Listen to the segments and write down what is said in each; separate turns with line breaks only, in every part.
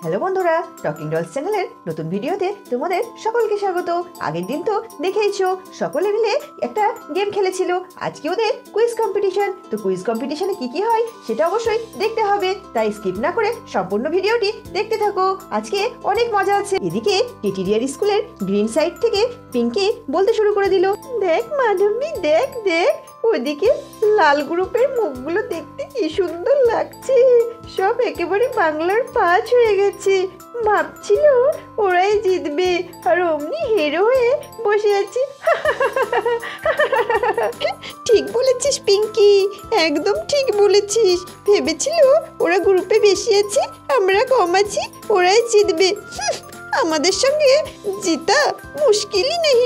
Hello বন্ধুরা, talking dolls চ্যানেলের নতুন ভিডিওতে তোমাদের সকলকে স্বাগত। আগের দিন তো দেখেইছো সকলে মিলে একটা গেম খেলেছিল। আজকে ওদের কুইজ কম্পিটিশন। তো কুইজ কম্পিটিশনে কি হয় সেটা অবশ্যই দেখতে হবে, তাই স্কিপ না করে সম্পূর্ণ ভিডিওটি দেখতে থাকো। আজকে অনেক মজা আছে। এদিকে টিটিডিআর স্কুলের গ্রিন সাইড থেকে পিঙ্কি বলতে শুরু করে দিল, দেখ মাধবী, দেখ দেখ ওদিকে লাল গ্রুপের মুখগুলো দেখতে কি সুন্দর লাগছে। সব একেবারে বাংলার পাঁচ হয়ে গেছে। ভাবছিল ওরাই জিতবে, আর অমনি হিরো হয়ে বসে আছি। ঠিক বলেছিস পিঙ্কি, একদম ঠিক বলেছিস। ভেবেছিল ওরা গ্রুপে বেশি আছে, আমরা কম আছি, ওরাই জিতবে। আমাদের সঙ্গে জিতা মুশকিলই নেই,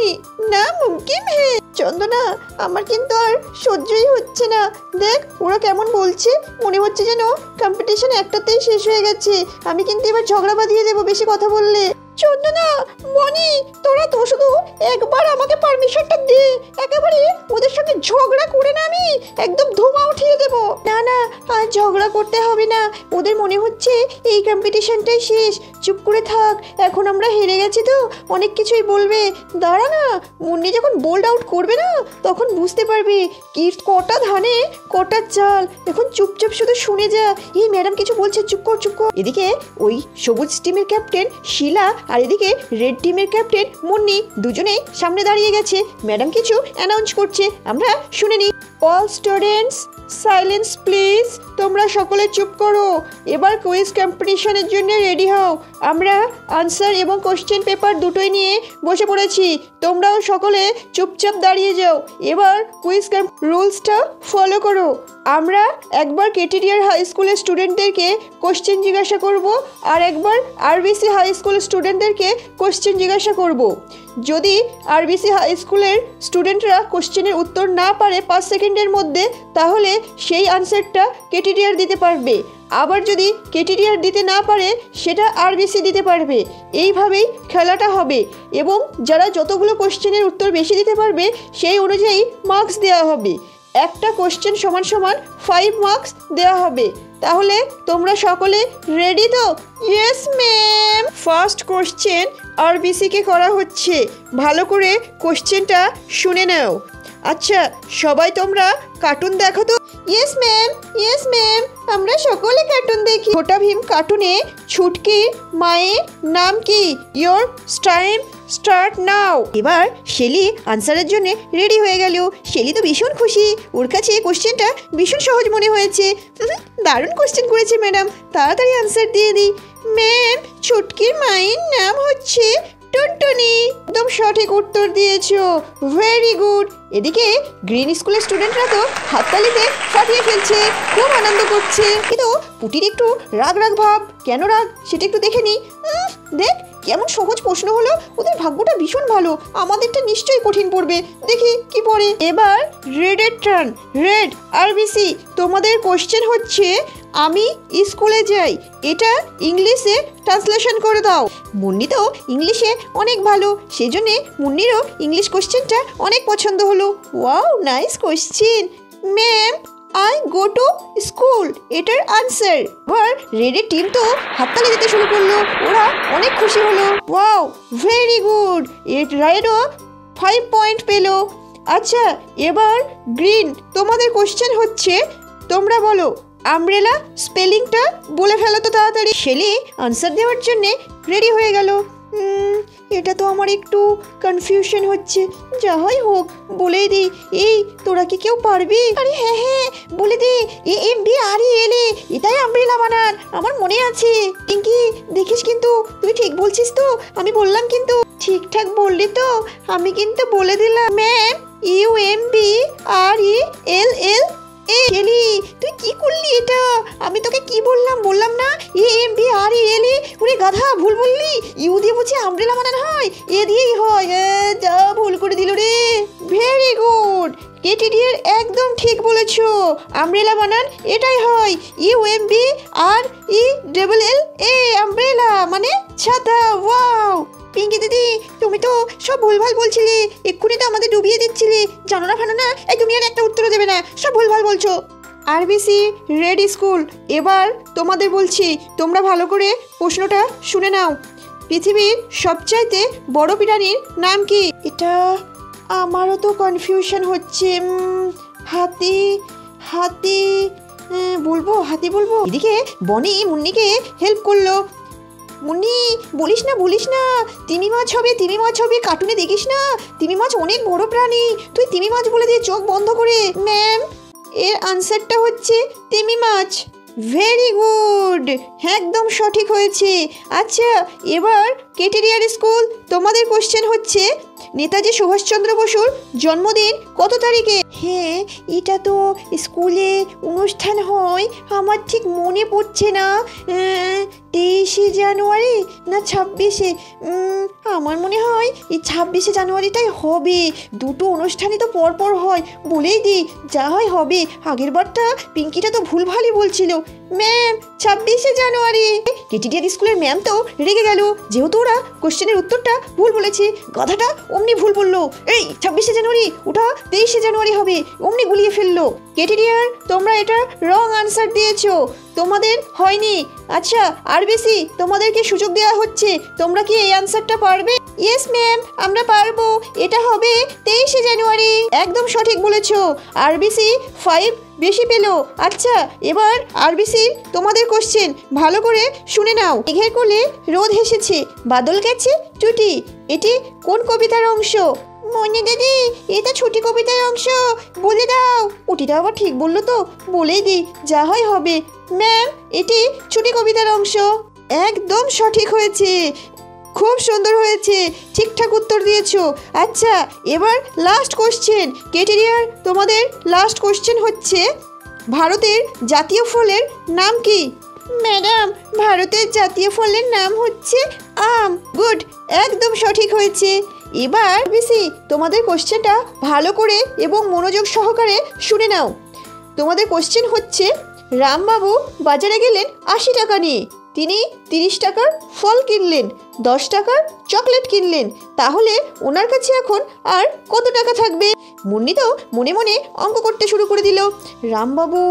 না মুমকিন হে। চন্দনা, আমার কিন্তু আর সহ্যই হচ্ছে না। দেখ ওরা কেমন বলছে, মনে হচ্ছে যেন কম্পিটিশন একটাতেই শেষ হয়ে গেছে। আমি কিন্তু এবার ঝগড়া বাঁধিয়ে দেবো বেশি কথা বললে। চন্দনা, বনি, তোরা তো শুধু একবার আমাকে পারমিশনটা দে, একেবারে ওদের সঙ্গে ঝগড়া করে না আমি একদম ধোঁয়া উঠিয়ে দেব। না না, আর ঝগড়া করতে হবে না। ওদের মনে হচ্ছে এই কম্পিটিশনটাই শেষ। চুপ করে থাক, এখন আমরা হেরে গেছি তো অনেক কিছুই বলবে। দাঁড়া না, মুন্নি যখন বোল্ড আউট করবে না তখন বুঝতে পারবি কি কটা ধানে কটা চাল। এখন চুপচাপ শুধু শুনে যা। এই ম্যাডাম কিছু বলছে, চুপ কর চুপ কর। এদিকে ওই সবুজ টিমের ক্যাপ্টেন শিলা আর এদিকে রেড টিমের ক্যাপ্টেন মুন্নি দুজনেই সামনে দাঁড়িয়ে গেছে। ম্যাডাম কিছু অ্যানাউন্স করছে, আমরা শুনে নিই। All students silence please. তোমরা সকলে চুপ করো। এবার কুইজ কম্পিটিশনের জন্য রেডি হও। আমরা আনসার এবং কোশ্চেন পেপার দুটোই নিয়ে বসে পড়েছি। তোমরাও সকলে চুপচাপ দাঁড়িয়ে যাও। এবার কুইজ রুলসটা ফলো করো। আমরা একবার কেটিডিআর হাই স্কুলের স্টুডেন্টদেরকে কোশ্চেন জিজ্ঞাসা করব, আর একবার আরবিসি হাই স্কুলের স্টুডেন্টদেরকে কোশ্চেন জিজ্ঞাসা করব। যদি আরবিসি হাই স্কুলের স্টুডেন্টরা কোশ্চেনের উত্তর না পারে 5 সেকেন্ডের মধ্যে, তাহলে সেই আনসারটা কেটিডিআর দিতে পারবে। আবার যদি কেটিডিআর দিতে না পারে সেটা আরবিসি দিতে পারবে। এইভাবেই খেলাটা হবে, এবং যারা যতগুলো কোশ্চেনের উত্তর বেশি দিতে পারবে সেই অনুযায়ী মার্কস দেওয়া হবে। একটা কোশ্চেন সমান সমান 5 মার্কস দেওয়া হবে। তাহলে তোমরা সকলে রেডি তো? Yes ma'am. ফার্স্ট কোশ্চেন আরবিসিকে করা হচ্ছে, ভালো করে কোশ্চেনটা শুনে নাও। আচ্ছা সবাই তোমরা কার্টুন দেখো তো? ইয়েস ম্যাম, ইয়েস ম্যাম, আমরা সকলে কার্টুন দেখি। ছোটা ভীম কার্টুনে ছুটকির মায়ের নাম কি? Your time start now. এবার শেলি আনসারের জন্য রেডি হয়ে গেল। শেলি তো ভীষণ খুশি, ওর কাছে কোশ্চেনটা ভীষণ সহজ মনে হয়েছে। দারুণ কোশ্চেন করেছে ম্যাডাম, তাড়াতাড়ি আনসার দিয়ে দিই। ম্যাম, ছুটকির মায়ের নাম হচ্ছে টুনটুনি। একদম সঠিক উত্তর দিয়েছো, ভেরি গুড। এদিকে গ্রিন স্কুলের স্টুডেন্টরা তো হাততালিতে ফাটিয়ে ফেলছে, খুব আনন্দ করছে। কিন্তু পুটির একটু রাগ রাগ ভাব। কেন রাগ সেটা একটু দেখে নি। দেখ কেমন সহজ প্রশ্ন হলো। ওদের ভাগ্যটা ভীষণ ভালো, আমাদেরটা নিশ্চয়ই কঠিন পড়বে। দেখি কি পড়ে। এবার রেডের টার্ন। রেড আরবিসি, তোমাদের কোশ্চেন হচ্ছে আমি স্কুলে যাই, এটা ইংলিশে ট্রান্সলেশন করে দাও। মুন্নি তো ইংলিশে অনেক ভালো, সেজন্যে মুন্নিরও ইংলিশ কোশ্চেনটা অনেক পছন্দ হলো। Wow, nice question. Ma'am, I go to school, এটার আনসার। এবার রেডের টিম তো হাততালি দিতে শুরু করলো, ওরা অনেক খুশি হলো। Wow, very good. রেডও 5 পয়েন্ট পেলো। আচ্ছা এবার গ্রিন, তোমাদের কোশ্চেন হচ্ছে, তোমরা বলো আমব্রেলা স্পেলিংটা বলে ফেলো তো তাড়াতাড়ি। শেলি আনসার দেওয়ার জন্য রেডি হয়ে গেল। এটা তো আমার একটু কনফিউশন হচ্ছে, যা হয় হোক বলেই দিই। এই তোরা কি কেউ পারবি? আরে হ্যাঁ হ্যাঁ বলে দে, AMBRELA, এটাই আমব্রেলা বানান, আমার মনে আছে। পিঙ্কি দেখিস কিন্তু, তুই ঠিক বলছিস তো? আমি বললাম কিন্তু ঠিকঠাক বললি তো? আমি কিন্তু বলে দিলাম। Ma'am, UMBRELLA। শেলি তুই কি করলি এটা? আমি তোকে কি বললাম, বললাম না AMBRELA? ওরে গাধা, ভুল বললি। ইউ দিয়ে বুঝি আমব্রেলা বানানো হয়? এ দিয়েই হয়। যা ভুল করে দিল রে। ভেরি গুড, কেটিডিআর একদম ঠিক বলেছো। আমব্রেলা বানান এটাই হয়, UMBRELLA, আমব্রেলা মানে ছাতা। ওয়াও পিঙ্কি দিদি, তুমি তো সব ভুলভাল বলছিলে, এক্ষুনি তো আমাদের ডুবিয়ে দিচ্ছিলে। জানো না ফানো না, এই তুমি আর একটা উত্তরও দেবে না, সব ভুলভাল বলছো। আরবিসি রেড স্কুল, এবার তোমাদের বলছি, তোমরা ভালো করে প্রশ্নটা শুনে নাও। পৃথিবীর সবচাইতে বড় প্রাণীর নাম কি? এটা আমারও তো কনফিউশন হচ্ছে। হাতি, হাতি বলবো, হাতি বলবো। এদিকে বনি মুন্নিকে হেল্প করলো। মুন্নি বলিস না, তিমি মাছ হবে, তিমি মাছ হবে, কার্টুনে দেখিস না, তিমি মাছ অনেক বড় প্রাণী, তুই তিমি মাছ বলে দিয়ে চোখ বন্ধ করে। ম্যাম, এর আনসারটা হচ্ছে তিমি মাছ। ভেরি গুড, একদম সঠিক হয়েছে। আচ্ছা, এবার কেটেরিয়ার স্কুল, তোমাদের কোশ্চেন হচ্ছে নেতাজি সুভাষচন্দ্র বসুর জন্মদিন কত তারিখে? হ্যাঁ, এটা তো স্কুলে অনুষ্ঠান হয়, আমার ঠিক মনে পড়ছে না। 23শে জানুয়ারি না 26শে? আমার মনে হয় এই 26শে জানুয়ারিটাই হবে। দুটো অনুষ্ঠানই তো পরপর হয়, বলেই দিই, যা হয় হবে। আগের বারটা পিঙ্কিটা তো ভুলভালই বলছিল। ম্যাম, 26শে জানুয়ারি। কেটিডিয়ার স্কুলের ম্যাম তো রেগে গেল, যেহেতু ওরা কোশ্চেনের উত্তরটা ভুল বলেছে। গাধাটা অমনি ভুল বললো, এই 26শে জানুয়ারি, ওটা 23শে জানুয়ারি হবে, অমনি গুলিয়ে ফেললো। কেটিডিয়ার, তোমরা এটা রং আনসার দিয়েছো, তোমাদের হয়নি। আচ্ছা আরবিসি, তোমাদেরকে সুযোগ দেওয়া হচ্ছে, তোমরা কি এই আনসারটা পারবে? ইয়েস ম্যাম, আমরা পারবো, এটা হবে 23শে জানুয়ারি। একদম সঠিক বলেছো। আরবিসি 5 বেশি পেলো। আচ্ছা, এবার আরবিসি তোমাদের কোশ্চেন ভালো করে শুনে নাও। মেঘের কোলে রোদ হেসেছে, বাদল গেছে টুটি, এটি কোন কবিতার অংশ? মনে দিদি, এটা ছুটি কবিতার অংশ, বলে দাও। ওটিটা আবার ঠিক বললো তো, বলেই দিই, যা হয় হবে। ম্যাম, এটি ছুটি কবিতার অংশ। একদম সঠিক হয়েছে, খুব সুন্দর হয়েছে, ঠিকঠাক উত্তর দিয়েছো। আচ্ছা, এবার লাস্ট কোশ্চেন। কেটেরিয়ার, তোমাদের লাস্ট কোশ্চেন হচ্ছে ভারতের জাতীয় ফলের নাম কি? ম্যাডাম, ভারতের জাতীয় ফলের নাম হচ্ছে আম। গুড, একদম সঠিক হয়েছে। এবার বিসি, তোমাদের কোশ্চেনটা ভালো করে এবং মনোযোগ সহকারে শুনে নাও। তোমাদের কোশ্চেন হচ্ছে, রামবাবু বাজারে গেলেন 80 টাকা নিয়ে, তিনি 30 টাকার ফল কিনলেন, 10 টাকার চকলেট কিনলেন, তাহলে ওনার কাছে এখন আর কত টাকা থাকবে? মুন্নি তো মনে মনে অঙ্ক করতে শুরু করে দিল। রামবাবু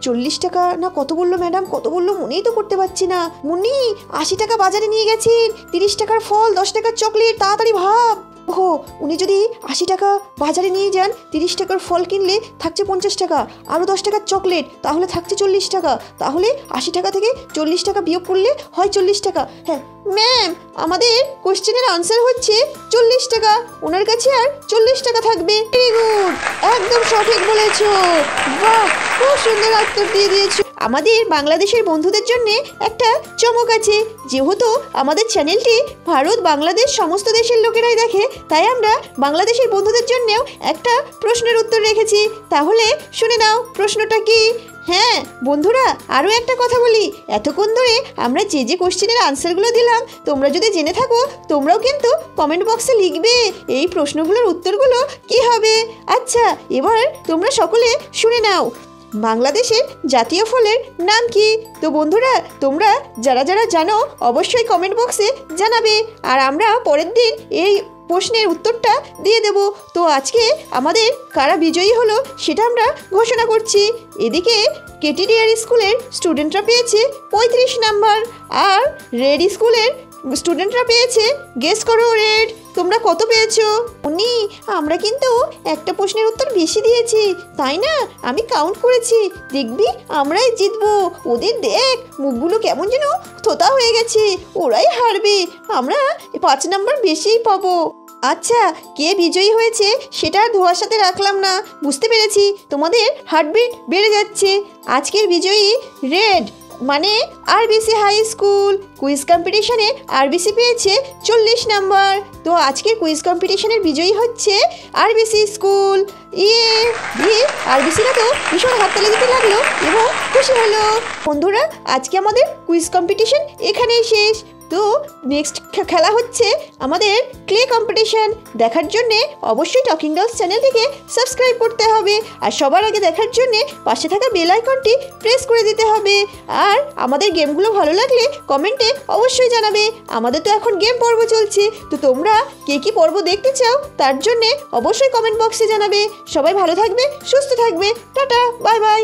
40 টাকা না কত বললো ম্যাডাম, কত বললো মনেই তো করতে পারছি না। মুন্নি 80 টাকা বাজারে নিয়ে গেছেন, 30 টাকার ফল, 10 টাকার চকলেট, তাড়াতাড়ি ভাব। ওহো, উনি যদি 80 টাকা বাজারে নিয়ে যান, 30 টাকার ফল কিনলে থাকছে 50 টাকা, আরও 10 টাকার চকলেট, তাহলে থাকছে 40 টাকা, তাহলে 80 টাকা থেকে 40 টাকা বিয়োগ করলে হয় 40 টাকা। হ্যাঁ ম্যাম, আমাদের কোশ্চেনের আনসার হচ্ছে 40 টাকা, ওনার কাছে আর 40 টাকা থাকবে। ভেরি গুড, একদম সঠিক বলেছো, বাহ, খুব সুন্দর উত্তর দিয়ে দিয়েছো। আমাদের বাংলাদেশের বন্ধুদের জন্য একটা চমক আছে, যেহেতু আমাদের চ্যানেলটি ভারত বাংলাদেশ সমস্ত দেশের লোকেরাই দেখে, তাই আমরা বাংলাদেশের বন্ধুদের জন্যও একটা প্রশ্নের উত্তর রেখেছি। তাহলে শুনে নাও প্রশ্নটা কি। হ্যাঁ বন্ধুরা, আরও একটা কথা বলি, এতক্ষণ ধরে আমরা যে যে কোশ্চেনের আনসারগুলো দিলাম, তোমরা যদি জেনে থাকো, তোমরাও কিন্তু কমেন্ট বক্সে লিখবে এই প্রশ্নগুলোর উত্তরগুলো কি হবে। আচ্ছা, এবার তোমরা সকলে শুনে নাও, বাংলাদেশের জাতীয় ফলের নাম কি? তো বন্ধুরা, তোমরা যারা যারা জানো অবশ্যই কমেন্ট বক্সে জানাবে, আর আমরা পরের দিন এই প্রশ্নের উত্তরটা দিয়ে দেব। তো আজকে আমাদের কারা বিজয়ী হলো সেটা আমরা ঘোষণা করছি। এদিকে কেটিডিআর স্কুলের স্টুডেন্টরা পেয়েছে 35 নাম্বার, আর রেড স্কুলের স্টুডেন্টরা পেয়েছে, গেস করো রেড, তোমরা কত পেয়েছো? উনি, আমরা কিন্তু একটা প্রশ্নের উত্তর বেশি দিয়েছি, তাই না? আমি কাউন্ট করেছি, দেখবি আমরাই জিতবো। ওদের দেখ মুখগুলো কেমন যেন থোতা হয়ে গেছে, ওরাই হারবে, আমরা 5 নাম্বার বেশিই পাবো। আচ্ছা, কে বিজয়ী হয়েছে সেটা আর ধোয়ার সাথে রাখলাম না, বুঝতে পেরেছি তোমাদের হার্টবিট বেড়ে যাচ্ছে। আজকের বিজয়ী রেড, মানে আরবিসি হাই স্কুল। কুইজ কম্পিটিশনে আরবিসি পেয়েছে 40 নাম্বার। তো আজকের কুইজ কম্পিটিশনের বিজয়ী হচ্ছে আরবিসি স্কুল। আরবিসিরা তো ভীষণ হাততালি দিতে লাগলো এবং খুশি হলো। বন্ধুরা, আজকে আমাদের কুইজ কম্পিটিশন এখানেই শেষ। তো নেক্সট খেলা হচ্ছে আমাদের ক্লে কম্পিটিশন। দেখার জন্যে অবশ্যই টকিং ডলস চ্যানেলটিকে সাবস্ক্রাইব করতে হবে, আর সবার আগে দেখার জন্যে পাশে থাকা বেল আইকনটি প্রেস করে দিতে হবে। আর আমাদের গেমগুলো ভালো লাগলে কমেন্টে অবশ্যই জানাবে। আমাদের তো এখন গেম পর্ব চলছে, তো তোমরা কে কী পর্ব দেখতে চাও তার জন্যে অবশ্যই কমেন্ট বক্সে জানাবে। সবাই ভালো থাকবে, সুস্থ থাকবে, টাটা, বাই বাই।